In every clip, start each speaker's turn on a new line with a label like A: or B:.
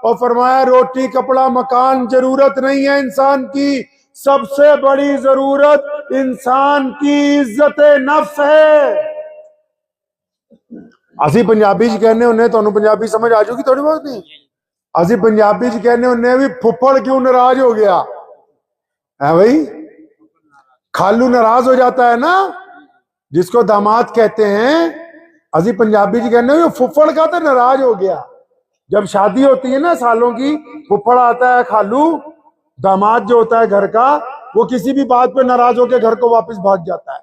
A: और फरमाया रोटी कपड़ा मकान जरूरत नहीं है इंसान की, सबसे बड़ी जरूरत इंसान की इज्जत नफ्स है। असि पंजाबी च कहने होने, तुहानू पंजाबी समझ आ जाऊगी थोड़ी बहुत नहीं। असि पंजाबी च कहने होने भी फुफड़ क्यों नाराज हो गया है भाई, खालू नाराज हो जाता है ना, जिसको दामाद कहते हैं। असि पंजाबी च कहने फुफड़ का तो नाराज हो गया। जब शादी होती है ना सालों की, फुफड़ आता है, खालू दामाद जो होता है घर का, वो किसी भी बात पे नाराज होकर घर को वापस भाग जाता है।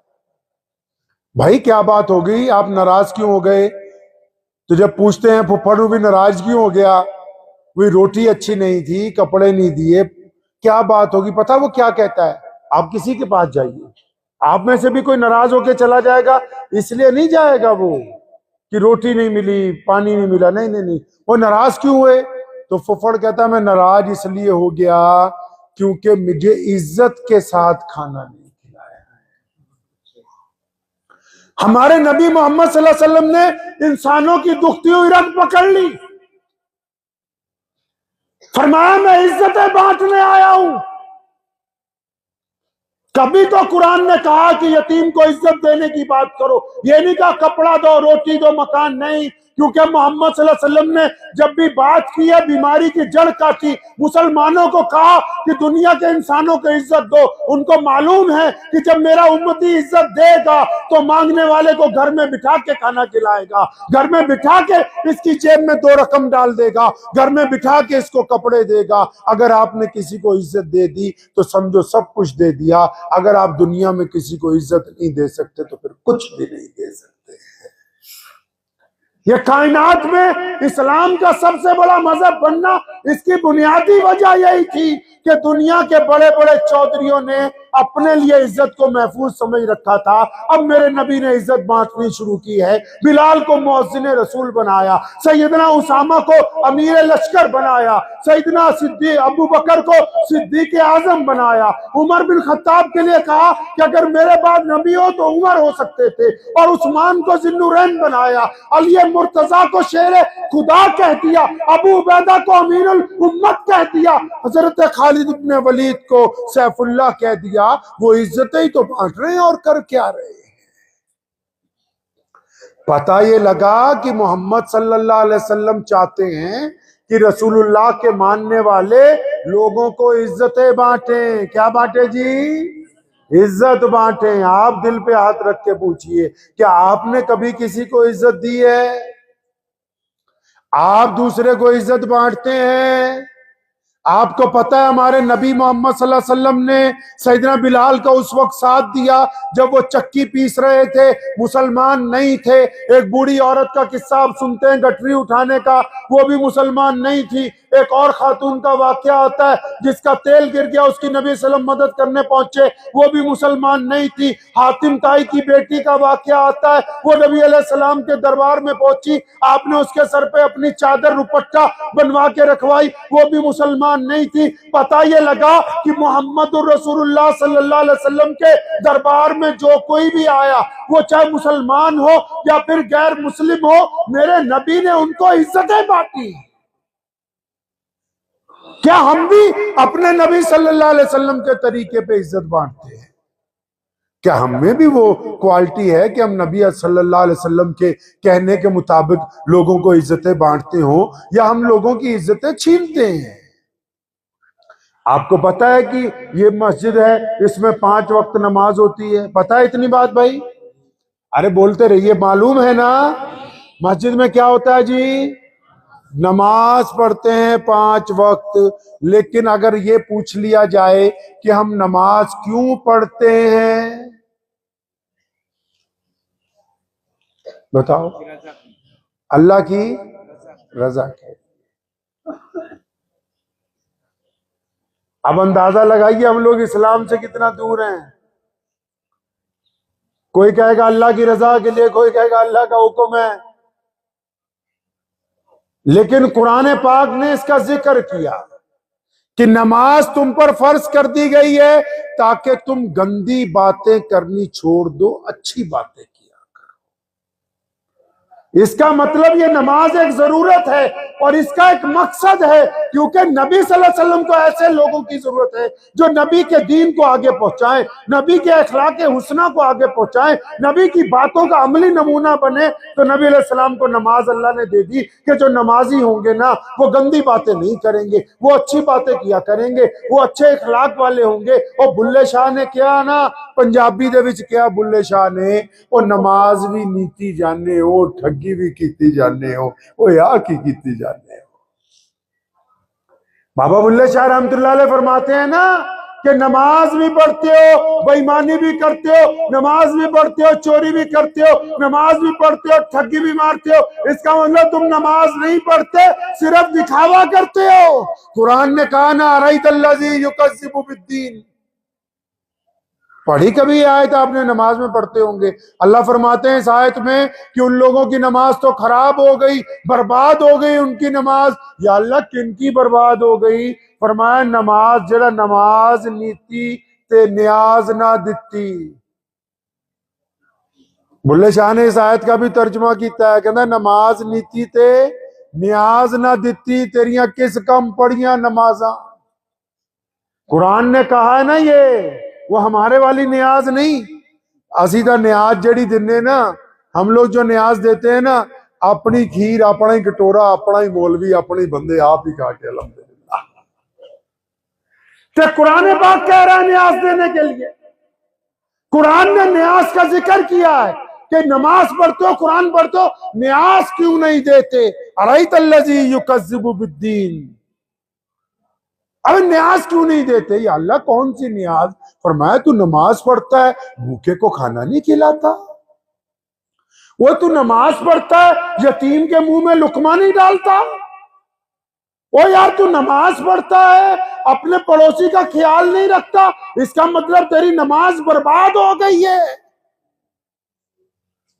A: भाई क्या बात हो गई, आप नाराज क्यों हो गए? तो जब पूछते हैं फुफड़ भी नाराज क्यों हो गया, वही रोटी अच्छी नहीं थी, कपड़े नहीं दिए, क्या बात होगी? पता वो क्या कहता है? आप किसी के पास जाइए, आप में से भी कोई नाराज होके चला जाएगा, इसलिए नहीं जाएगा वो कि रोटी नहीं मिली, पानी नहीं मिला, नहीं नहीं नहीं, वो नाराज क्यों हुए? तो फुफड़ कहता है मैं नाराज इसलिए हो गया क्योंकि मुझे इज्जत के साथ खाना नहीं खिलाया है। हमारे नबी मोहम्मद सल्लल्लाहु अलैहि वसल्लम ने इंसानों की दुखती हुई रग पकड़ ली, फरमाया मैं इज्जतें बांटने आया हूं। कभी तो कुरान ने कहा कि यतीम को इज्जत देने की बात करो, ये नहीं कहा कपड़ा दो, रोटी दो, मकान नहीं। क्योंकि मोहम्मद सल्लल्लाहु अलैहि वसल्लम ने जब भी बात की है, बीमारी की जड़ काटी, मुसलमानों को कहा कि दुनिया के इंसानों को इज्जत दो। उनको मालूम है कि जब मेरा उम्मती इज्जत देगा तो मांगने वाले को घर में बिठा के खाना खिलाएगा, घर में बिठा के इसकी जेब में 2 रकम डाल देगा, घर में बिठा के इसको कपड़े देगा। अगर आपने किसी को इज्जत दे दी तो समझो सब कुछ दे दिया। अगर आप दुनिया में किसी को इज्जत नहीं दे सकते तो फिर कुछ भी नहीं दे सकते। ये कायनात में इस्लाम का सबसे बड़ा मजहब बनना, इसकी बुनियादी वजह यही थी कि दुनिया के बड़े बड़े चौधरियों ने अपने लिए इज्जत को महफूज समझ रखा था। अब मेरे नबी ने इज्जत बांटनी शुरू की है। बिलाल को मुअज्जिन रसूल बनाया, सैयदना उसामा को अमीर लश्कर बनाया, सैयदना सिद्दीक अबू बकर को सिद्दीक आजम बनाया, उमर बिन खत्ताब के लिए कहा कि अगर मेरे बाद नबी हो तो उमर हो सकते थे, और उस्मान को जिन्नुरैन बनाया, अली मुर्तजा को शेर खुदा कह दिया, अबू उबैदा को अमीरुल उम्मत कह दिया, हजरत खालिद इब्न वलीद को सैफुल्लाह कह दिया। वो इज्जतें ही तो बांट रहे हैं और कर क्या रहे हैं। पता ये लगा कि मोहम्मद सल्लल्लाहु अलैहि वसल्लम चाहते हैं कि रसूलुल्लाह के मानने वाले लोगों को इज्जतें बांटें। क्या बांटे जी? इज्जत बांटें। आप दिल पे हाथ रख के पूछिए, क्या आपने कभी किसी को इज्जत दी है? आप दूसरे को इज्जत बांटते हैं? आपको पता है हमारे नबी मोहम्मद सल्लल्लाहु अलैहि वसल्लम ने सैयदना बिलाल का उस वक्त साथ दिया जब वो चक्की पीस रहे थे, मुसलमान नहीं थे। एक बूढ़ी औरत का किस्सा आप सुनते हैं गठरी उठाने का, वो भी मुसलमान नहीं थी। एक और खातून का वाकया आता है जिसका तेल गिर गया, उसकी नबी सल्लम मदद करने पहुंचे, वो भी मुसलमान नहीं थी। हातिम ताई की बेटी का वाकया आता है, वो नबी अलैहिस्सलाम के दरबार में पहुंची, आपने उसके सर पे अपनी चादर रुपट्टा बनवा के रखवाई, वो भी मुसलमान नहीं थी। पता ये लगा कि मोहम्मदुर रसूलुल्लाह सल्लल्लाहु अलैहि वसल्लम के दरबार में जो कोई भी आया, वो चाहे मुसलमान हो या फिर गैर मुस्लिम हो, मेरे नबी ने उनको इज्जतें बांटी। क्या हम भी अपने नबी सल्लल्लाहु अलैहि वसल्लम के तरीके पे इज्जत बांटते हैं? क्या हम में भी वो क्वालिटी है कि हम नबी सल्लल्लाहु अलैहि वसल्लम के कहने के मुताबिक लोगों को इज्जतें बांटते हो, या हम लोगों की इज्जतें छीनते हैं? आपको पता है कि ये मस्जिद है, इसमें 5 वक्त नमाज होती है, पता है इतनी बात भाई? अरे बोलते रहिए, मालूम है ना? मस्जिद में क्या होता है जी? नमाज पढ़ते हैं 5 वक्त। लेकिन अगर ये पूछ लिया जाए कि हम नमाज क्यों पढ़ते हैं, बताओ? अल्लाह की रजा के। अब अंदाजा लगाइए हम लोग इस्लाम से कितना दूर हैं। कोई कहेगा अल्लाह की रजा के लिए, कोई कहेगा अल्लाह का हुक्म है। लेकिन कुरान पाक ने इसका जिक्र किया कि नमाज तुम पर फर्ज कर दी गई है ताकि तुम गंदी बातें करनी छोड़ दो, अच्छी बातें किया करो। इसका मतलब ये नमाज एक जरूरत है और इसका एक मकसद है, क्योंकि नबी सल्लल्लाहु अलैहि वसल्लम को ऐसे लोगों की जरूरत है जो नबी के दीन को आगे पहुंचाएं, नबी के अखलाक हुस्ना को आगे पहुंचाएं, नबी की बातों का अमली नमूना बने। तो नबी अलैहि सलाम को नमाज अल्लाह ने दे दी कि जो नमाजी होंगे ना वो गंदी बातें नहीं करेंगे, वो अच्छी बातें किया करेंगे, वो अच्छे अखलाक वाले होंगे। और बुल्ले शाह ने क्या ना, पंजाबी दे विच क्या बुल्ले शाह ने, वो नमाज भी नीति जाने हो, ठगी भी कीती जाने हो, वो या की कीती जाने हो। बाबा बुल्ले शाह रहमतुल्लाह अलैह फरमाते हैं ना कि नमाज भी पढ़ते हो, बेईमानी भी करते हो, नमाज भी पढ़ते हो, चोरी भी करते हो, नमाज भी पढ़ते हो, ठगी भी मारते हो। इसका मतलब तुम नमाज नहीं पढ़ते, सिर्फ दिखावा करते हो। कुरान ने कहा ना, अरअयतल्लज़ी युकज़्ज़िबु बिद्दीन, पढ़ी कभी आयत आपने? नमाज में पढ़ते होंगे। अल्लाह फरमाते हैं इस आयत में कि उन लोगों की नमाज तो खराब हो गई, बर्बाद हो गई उनकी नमाज। या अल्लाह किनकी बर्बाद हो गई? फरमाया नमाज जरा नमाज नीति ते न्याज ना दिती। बुल्ले शाह ने इस आयत का भी तर्जुमा किया है, कहना नमाज नीति ते न्याज ना दिती, तेरिया किस कम पढ़िया नमाजा। कुरान ने कहा है ना, ये वो हमारे वाली न्याज नहीं। असी तो न्याज जड़ी दिने ना, हम लोग जो न्याज देते हैं ना, अपनी खीर, अपना ही कटोरा, अपना ही मौलवी, अपने ही बंदे आप ही काटे अल्हम्दुलिल्लाह। तो कुरान पाक कह रहा है न्याज देने के लिए। कुरान ने न्याज का जिक्र किया है कि नमाज पढ़ते हो, कुरान पढ़ते हो, न्याज क्यों नहीं देते? अरअयतल्लज़ी युकज़्ज़िबु बिद्दीन, अब न्याज क्यों नहीं देते? या अल्लाह कौन सी न्याज? फरमाया तू नमाज पढ़ता है, भूखे को खाना नहीं खिलाता। वो तू नमाज पढ़ता है, यतीम के मुंह में लुकमा नहीं डालता। ओ यार, तू नमाज पढ़ता है, अपने पड़ोसी का ख्याल नहीं रखता, इसका मतलब तेरी नमाज बर्बाद हो गई है।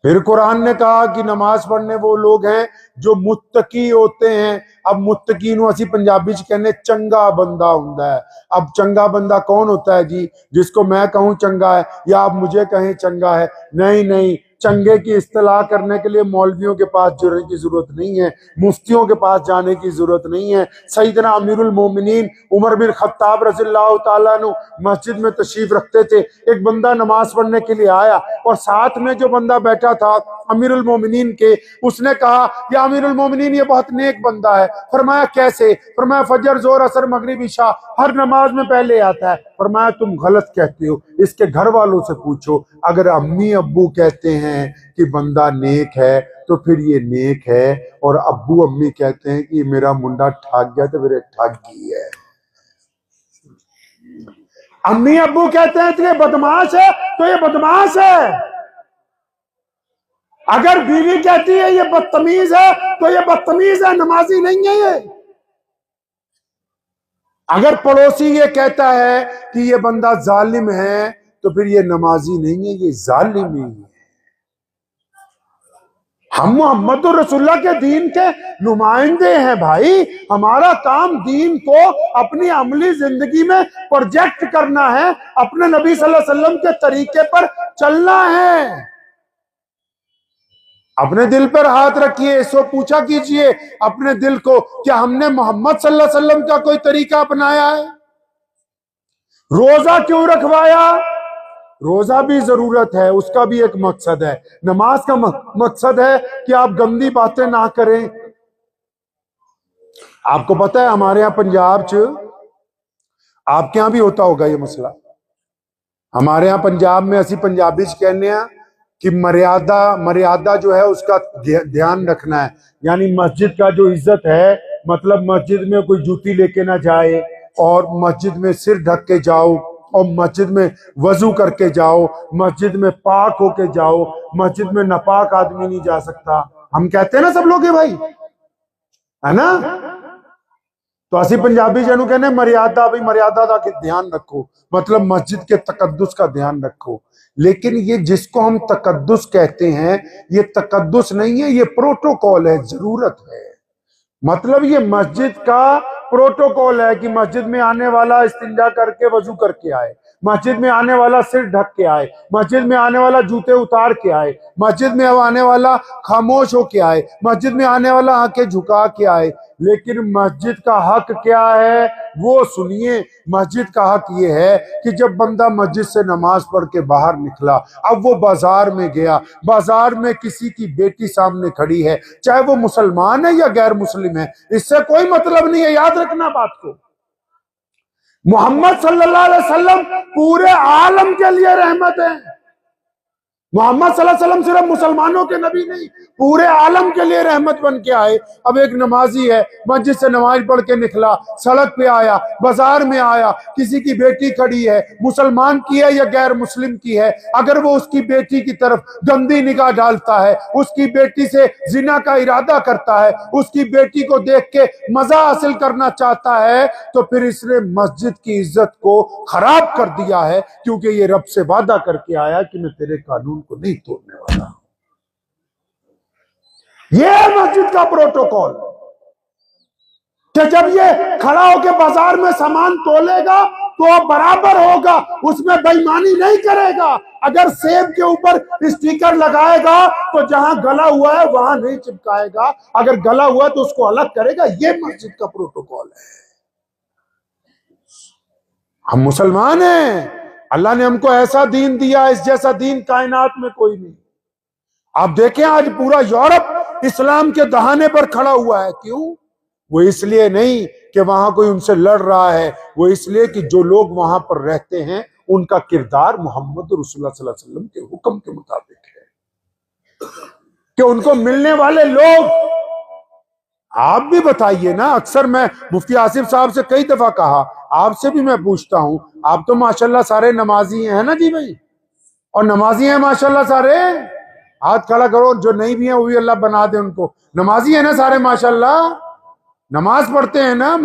A: फिर कुरान ने कहा कि नमाज पढ़ने वो लोग हैं जो मुत्तकी होते हैं। अब मुत्तकी नूं असी पंजाबी च कहने चंगा बंदा हुंदा है। अब चंगा बंदा कौन होता है जी? जिसको मैं कहूं चंगा है या आप मुझे कहें चंगा है? नहीं नहीं, चंगे की इस्तेलाह करने के लिए मौलवियों के पास जाने की जरूरत नहीं है, मुफ्तियों के पास जाने की जरूरत नहीं है। सैयदना अमीरुल मोमिनीन उमर बिन खत्ताब रज़ियल्लाहु ताला अन्हु मस्जिद में तशरीफ रखते थे। एक बंदा नमाज पढ़ने के लिए आया और साथ में जो बंदा बैठा था अमीरुल मोमिनीन के, उसने कहा या अमीरुल मोमिनीन ये बहुत नेक बंदा है। फरमाया कैसे? फरमाया फजर, जोर, असर, मगरिब, इशा हर नमाज में पहले आता है। फरमाया तुम गलत कहते हो, इसके घर वालों से पूछो। अगर अम्मी अब्बू कहते हैं कि बंदा नेक है तो फिर ये नेक है, और अब्बू अम्मी कहते हैं कि मेरा मुंडा ठग गया तो फिर ठगी है। अम्मी अब्बू कहते हैं कि ये बदमाश है तो ये बदमाश है। अगर बीवी कहती है ये बदतमीज है तो ये बदतमीज है, नमाजी नहीं है ये। अगर पड़ोसी ये कहता है कि ये बंदा जालिम है तो फिर ये नमाजी नहीं है, ये जालिम ही है। हम मोहम्मद रसूलुल्लाह के दीन के नुमाइंदे हैं भाई। हमारा काम दीन को अपनी अमली जिंदगी में प्रोजेक्ट करना है, अपने नबी सल्लल्लाहु अलैहि वसल्लम के तरीके पर चलना है। अपने दिल पर हाथ रखिए, इसको पूछा कीजिए अपने दिल को, क्या हमने मोहम्मद सल्लल्लाहु अलैहि वसल्लम का कोई तरीका अपनाया है? रोजा क्यों रखवाया? रोजा भी जरूरत है, उसका भी एक मकसद है। नमाज का मकसद है कि आप गंदी बातें ना करें। आपको पता है हमारे यहाँ पंजाब च, आपके यहाँ भी होता होगा ये मसला, हमारे यहाँ पंजाब में असी पंजाबी च कहने कि मर्यादा जो है उसका ध्यान रखना है। यानी मस्जिद का जो इज्जत है, मतलब मस्जिद में कोई जूती लेके ना जाए, और मस्जिद में सिर ढक के जाओ, और मस्जिद में वजू करके जाओ, मस्जिद में पाक होके जाओ, मस्जिद में नापाक आदमी नहीं जा सकता। हम कहते हैं ना सब लोग, भाई है ना? तो असी पंजाबी जनू कहने मर्यादा, भाई मर्यादा का ध्यान रखो, मतलब मस्जिद के तकद्दुस का ध्यान रखो। लेकिन ये जिसको हम तकद्दुस कहते हैं, ये तकद्दुस नहीं है, ये प्रोटोकॉल है, जरूरत है। मतलब ये मस्जिद का प्रोटोकॉल है कि मस्जिद में आने वाला इस्तिंजा करके वजू करके आए, मस्जिद में आने वाला सिर ढक के आए, मस्जिद में आने वाला जूते उतार के आए, मस्जिद में आने वाला खामोश हो के आए, मस्जिद में आने वाला आंखें झुका के आए। लेकिन मस्जिद का हक क्या है वो सुनिए। मस्जिद का हक ये है कि जब बंदा मस्जिद से नमाज पढ़ के बाहर निकला, अब वो बाजार में गया, बाजार में किसी की बेटी सामने खड़ी है, चाहे वो मुसलमान है या गैर मुस्लिम है, इससे कोई मतलब नहीं है। याद रखना बात को। मोहम्मद सल्लल्लाहु अलैहि वसल्लम पूरे आलम के लिए रहमत है। मोहम्मद सल्लल्लाहु अलैहि वसल्लम सिर्फ मुसलमानों के नबी नहीं, पूरे आलम के लिए रहमत बन के आए। अब एक नमाजी है, मस्जिद से नमाज पढ़ के निकला, सड़क पे आया, बाजार में आया, किसी की बेटी खड़ी है, मुसलमान की है या गैर मुस्लिम की है, अगर वो उसकी बेटी की तरफ गंदी निगाह डालता है, उसकी बेटी से जिना का इरादा करता है, उसकी बेटी को देख के मजा हासिल करना चाहता है, तो फिर इसने मस्जिद की इज्जत को खराब कर दिया है, क्योंकि ये रब से वादा करके आया कि मैं तेरे कानून को नहीं तोड़ने वाला। यह मस्जिद का प्रोटोकॉल कि जब ये खड़ा होकर बाजार में सामान तोलेगा तो बराबर होगा, उसमें बेईमानी नहीं करेगा। अगर सेब के ऊपर स्टिकर लगाएगा तो जहां गला हुआ है वहां नहीं चिपकाएगा, अगर गला हुआ है तो उसको अलग करेगा। यह मस्जिद का प्रोटोकॉल है। हम मुसलमान हैं, अल्लाह ने हमको ऐसा दीन दिया, इस जैसा दीन कायनात में कोई नहीं। आप देखें आज पूरा यूरोप इस्लाम के दहाने पर खड़ा हुआ है। क्यों? वो इसलिए नहीं कि वहां कोई उनसे लड़ रहा है, वो इसलिए कि जो लोग वहां पर रहते हैं उनका किरदार मोहम्मद रसूलुल्लाह सल्लल्लाहु अलैहि वसल्लम के हुक्म के मुताबिक है, कि उनको मिलने वाले लोग। आप भी बताइए ना, अक्सर मैं मुफ्ती आसिफ साहब से कई दफा कहा, आपसे भी मैं पूछता हूं, आप तो माशाल्लाह सारे नमाजी हैं ना जी भाई, और नमाजी हैं माशाल्लाह सारे, हाथ खड़ा करो, जो नहीं भी है वो भी अल्लाह बना दे उनको। नमाजी है ना सारे माशाल्लाह, नमाज पढ़ते हैं ना।